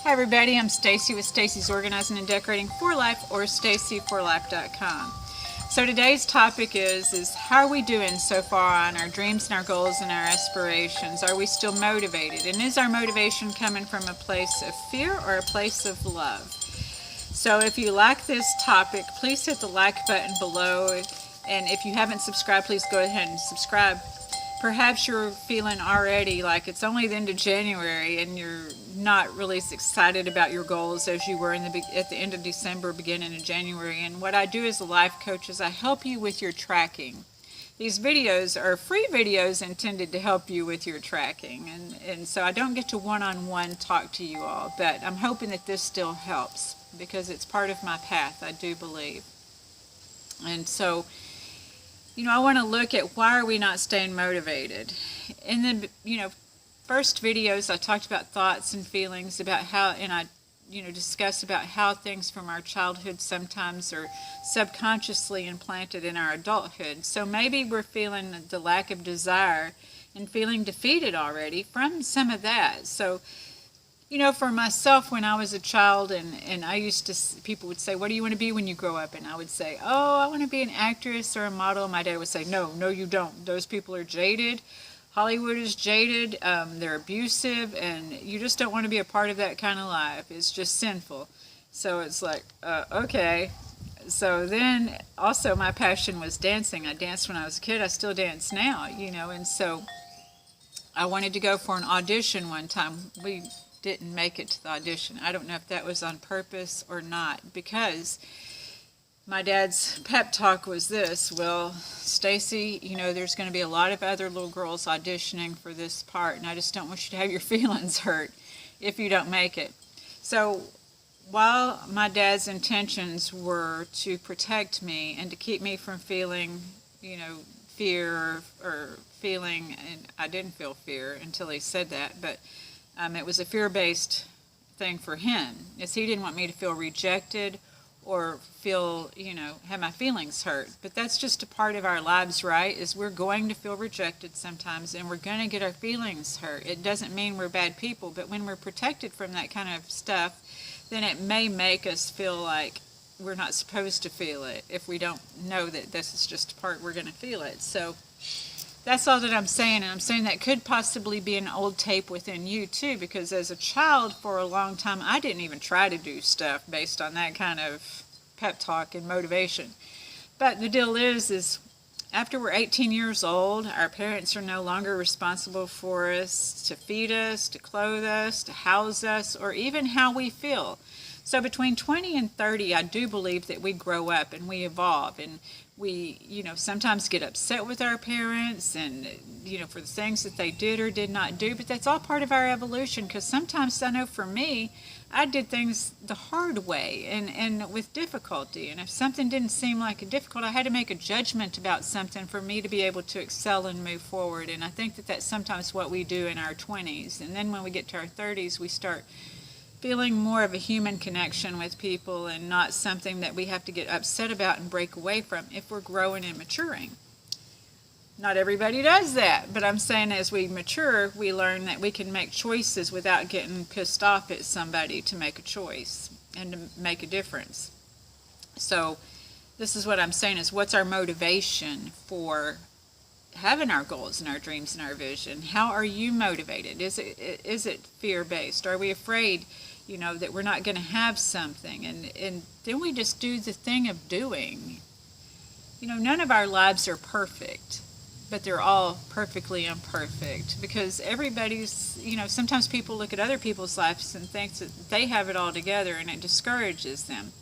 Hi everybody, I'm Stacy with Stacy's Organizing and Decorating for Life, or stacyforlife.com. So today's topic is how are we doing so far on our dreams and our goals and our aspirations? Are we still motivated? And is our motivation coming from a place of fear or a place of love? So if you like this topic, please hit the like button below. And if you haven't subscribed, please go ahead and subscribe. Perhaps you're feeling already like it's only the end of January and you're not really as excited about your goals as you were at the end of December, beginning of January. And what I do as a life coach is I help you with your tracking. These videos are free videos intended to help you with your tracking. And so I don't get to one-on-one talk to you all, but I'm hoping that this still helps because it's part of my path, I do believe. And so, I want to look at why are we not staying motivated. In the, first videos, I talked about thoughts and feelings, about how, and I, discussed about how things from our childhood sometimes are subconsciously implanted in our adulthood. So maybe we're feeling the lack of desire and feeling defeated already from some of that. So, for myself, when I was a child, and I used to, people would say, what do you want to be when you grow up? And I would say, oh, I want to be an actress or a model. My dad would say, no, you don't. Those people are jaded. Hollywood is jaded. They're abusive, and you just don't want to be a part of that kind of life. It's just sinful. So it's like, okay. So then also my passion was dancing. I danced when I was a kid. I still dance now, and so I wanted to go for an audition one time. We didn't make it to the audition. I don't know if that was on purpose or not, because my dad's pep talk was this: well, Stacy, there's going to be a lot of other little girls auditioning for this part, and I just don't want you to have your feelings hurt if you don't make it. So while my dad's intentions were to protect me and to keep me from feeling, fear or feeling, and I didn't feel fear until he said that, but it was a fear-based thing for him, is he didn't want me to feel rejected or feel, have my feelings hurt. But that's just a part of our lives, right? Is we're going to feel rejected sometimes, and we're going to get our feelings hurt. It doesn't mean we're bad people, but when we're protected from that kind of stuff, then it may make us feel like we're not supposed to feel it if we don't know that this is just a part we're going to feel it. So that's all that I'm saying, and I'm saying that could possibly be an old tape within you too, because as a child for a long time I didn't even try to do stuff based on that kind of pep talk and motivation. But the deal is after we're 18 years old, our parents are no longer responsible for us, to feed us, to clothe us, to house us, or even how we feel. So between 20 and 30, I do believe that we grow up and we evolve, and we, sometimes get upset with our parents and, for the things that they did or did not do, but that's all part of our evolution, because sometimes I know for me, I did things the hard way and with difficulty, and if something didn't seem like difficult, I had to make a judgment about something for me to be able to excel and move forward. And I think that that's sometimes what we do in our 20s, and then when we get to our 30s, we start feeling more of a human connection with people and not something that we have to get upset about and break away from if we're growing and maturing. Not everybody does that, but I'm saying as we mature, we learn that we can make choices without getting pissed off at somebody to make a choice and to make a difference. So this is what I'm saying, is what's our motivation for having our goals and our dreams and our vision? How are you motivated? Is it fear-based? Are we afraid, that we're not going to have something? And then we just do the thing of doing. None of our lives are perfect, but they're all perfectly imperfect, because everybody's, sometimes people look at other people's lives and think that they have it all together, and it discourages them.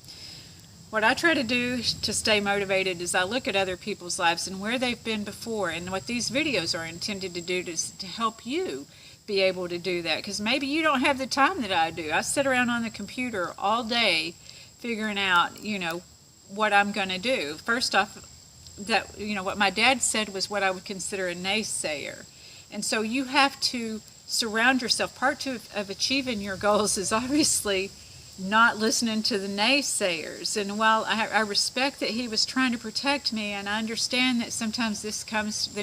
What I try to do to stay motivated is I look at other people's lives and where they've been before, and what these videos are intended to do to help you be able to do that, because maybe you don't have the time that I do. I sit around on the computer all day figuring out, what I'm going to do. First off, that, what my dad said was what I would consider a naysayer. And so you have to surround yourself. Part two of achieving your goals is obviously not listening to the naysayers. And while I respect that he was trying to protect me, and I understand that sometimes the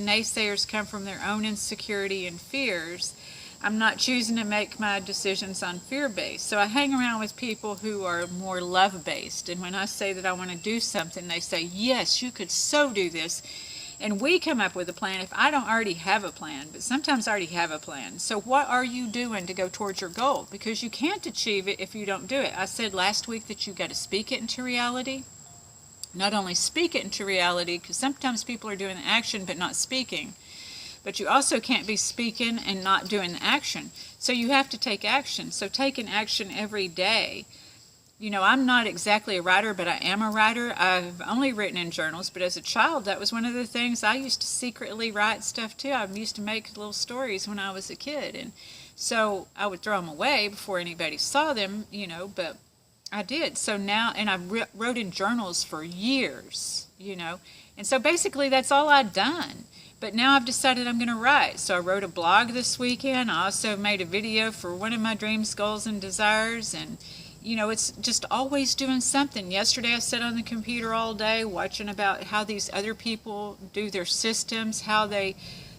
naysayers come from their own insecurity and fears, I'm not choosing to make my decisions on fear-based. So I hang around with people who are more love-based. And when I say that I want to do something, they say, yes, you could so do this. And we come up with a plan if I don't already have a plan. But sometimes I already have a plan. So what are you doing to go towards your goal? Because you can't achieve it if you don't do it. I said last week that you got to speak it into reality. Not only speak it into reality, because sometimes people are doing the action but not speaking. But you also can't be speaking and not doing the action. So you have to take action. So take an action every day. You know, I'm not exactly a writer, but I am a writer. I've only written in journals, but as a child, that was one of the things I used to secretly write stuff too. I used to make little stories when I was a kid. And so I would throw them away before anybody saw them, you know, but I did. So now, and I wrote in journals for years, you know. And so basically that's all I'd done. But now I've decided I'm going to write. So I wrote a blog this weekend. I also made a video for one of my dreams, goals, and desires. And, you know, it's just always doing something. Yesterday I sat on the computer all day watching about how these other people do their systems, how they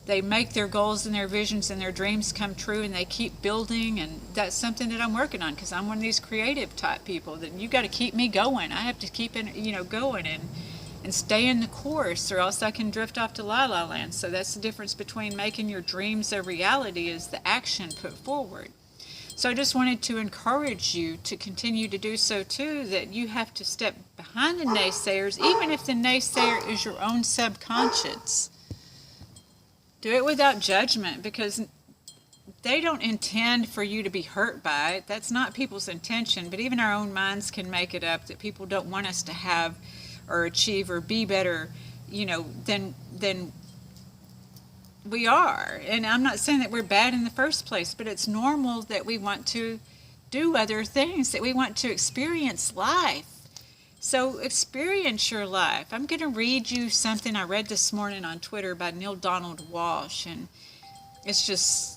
make their goals and their visions and their dreams come true, and they keep building. And that's something that I'm working on, because I'm one of these creative type people that you got to keep me going. I have to keep it, you know, going and stay in the course, or else I can drift off to la la land. So that's the difference between making your dreams a reality, is the action put forward. So I just wanted to encourage you to continue to do so too, that you have to step behind the naysayers, even if the naysayer is your own subconscious. Do it without judgment, because they don't intend for you to be hurt by it. That's not people's intention, but even our own minds can make it up that people don't want us to have or achieve or be better, you know, than we are. And I'm not saying that we're bad in the first place, but it's normal that we want to do other things, that we want to experience life. So experience your life. I'm going to read you something I read this morning on Twitter by Neil Donald Walsh, and it's just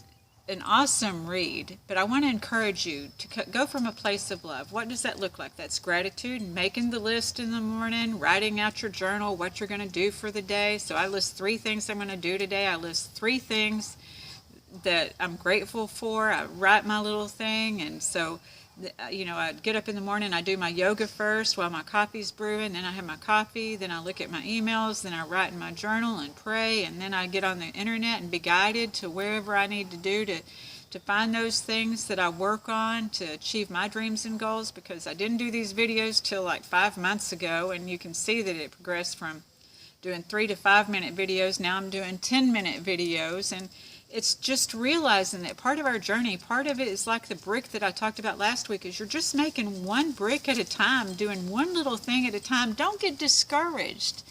an awesome read. But I want to encourage you to go from a place of love. What does that look like? That's gratitude, making the list in the morning, writing out your journal, what you're going to do for the day. So I list 3 things I'm going to do today. I list 3 things that I'm grateful for. I write my little thing. And so, you know, I get up in the morning, I do my yoga first while my coffee's brewing, then I have my coffee, then I look at my emails, then I write in my journal and pray, and then I get on the internet and be guided to wherever I need to do to find those things that I work on to achieve my dreams and goals, because I didn't do these videos till like 5 months ago, and you can see that it progressed from doing 3 to 5 minute videos. Now I'm doing 10-minute videos, and it's just realizing that part of our journey, part of it is like the brick that I talked about last week, is you're just making one brick at a time, doing one little thing at a time. Don't get discouraged.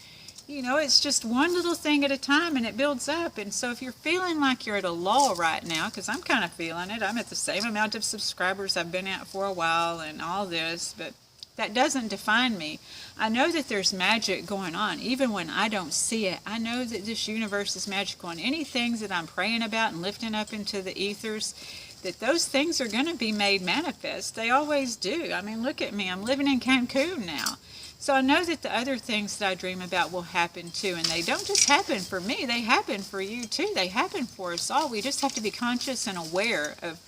You know, it's just one little thing at a time, and it builds up. And so if you're feeling like you're at a lull right now, because I'm kind of feeling it, I'm at the same amount of subscribers I've been at for a while and all this, but that doesn't define me. I know that there's magic going on, even when I don't see it. I know that this universe is magical, and any things that I'm praying about and lifting up into the ethers, that those things are going to be made manifest. They always do. I mean, look at me. I'm living in Cancun now. So I know that the other things that I dream about will happen too, and they don't just happen for me. They happen for you too. They happen for us all. We just have to be conscious and aware of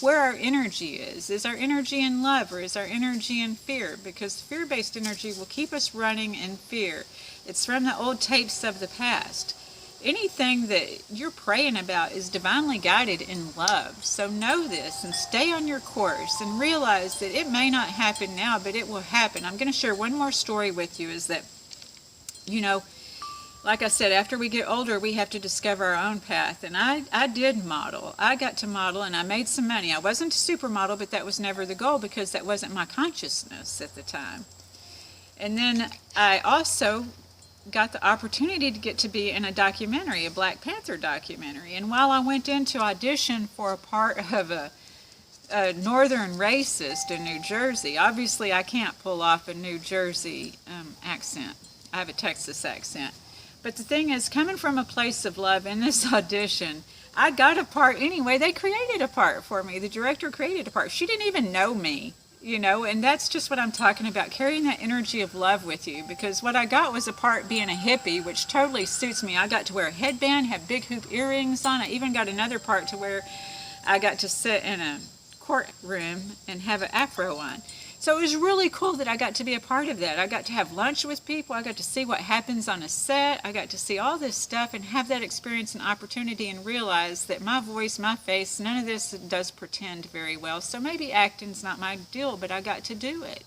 where our energy is. Is our energy in love, or is our energy in fear? Because fear-based energy will keep us running in fear. It's from the old tapes of the past. Anything that you're praying about is divinely guided in love. So know this and stay on your course, and realize that it may not happen now, but it will happen. I'm going to share one more story with you, is that, you know, like I said, after we get older, we have to discover our own path. And I did model. I got to model, and I made some money. I wasn't a supermodel, but that was never the goal, because that wasn't my consciousness at the time. And then I also got the opportunity to get to be in a documentary, a Black Panther documentary. And while I went in to audition for a part of a northern racist in New Jersey, obviously I can't pull off a New Jersey accent. I have a Texas accent. But the thing is, coming from a place of love in this audition, I got a part anyway. They created a part for me. The director created a part. She didn't even know me, you know, and that's just what I'm talking about, carrying that energy of love with you. Because what I got was a part being a hippie, which totally suits me. I got to wear a headband, have big hoop earrings on. I even got another part to where I got to sit in a courtroom and have an afro on. So it was really cool that I got to be a part of that. I got to have lunch with people. I got to see what happens on a set. I got to see all this stuff and have that experience and opportunity and realize that my voice, my face, none of this does pretend very well. So maybe acting's not my deal, but I got to do it.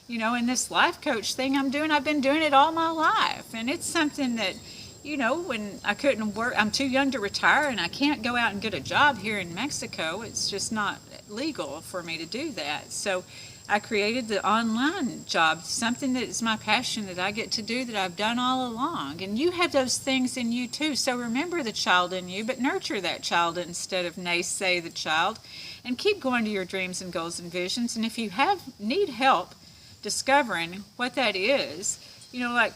You know, in this life coach thing I'm doing, I've been doing it all my life. And it's something that, you know, when I couldn't work, I'm too young to retire and I can't go out and get a job here in Mexico. It's just not legal for me to do that. So I created the online job, something that is my passion that I get to do that I've done all along. And you have those things in you too. So remember the child in you, but nurture that child instead of naysay the child. And keep going to your dreams and goals and visions. And if you need help discovering what that is, you know, like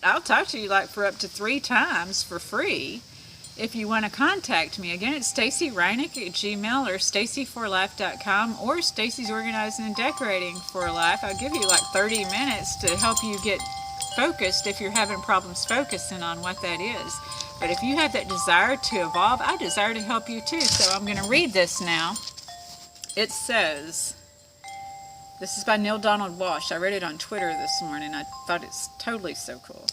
I'll talk to you like for up to 3 times for free. If you want to contact me, again, it's Stacy Reinick at Gmail or stacyforlife.com or Stacy's Organizing and Decorating for Life. I'll give you like 30 minutes to help you get focused if you're having problems focusing on what that is. But if you have that desire to evolve, I desire to help you too. So I'm going to read this now. It says, this is by Neil Donald Walsh. I read it on Twitter this morning. I thought it's totally so cool.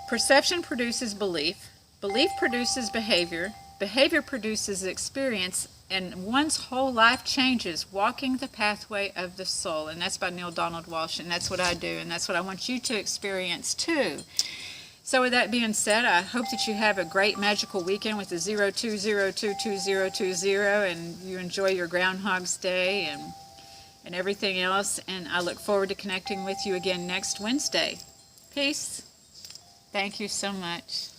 Perception produces belief. Belief produces behavior. Behavior produces experience. And one's whole life changes walking the pathway of the soul. And that's by Neil Donald Walsh. And that's what I do. And that's what I want you to experience too. So with that being said, I hope that you have a great magical weekend with the 02022020 and you enjoy your Groundhog's Day and everything else. And I look forward to connecting with you again next Wednesday. Peace. Thank you so much.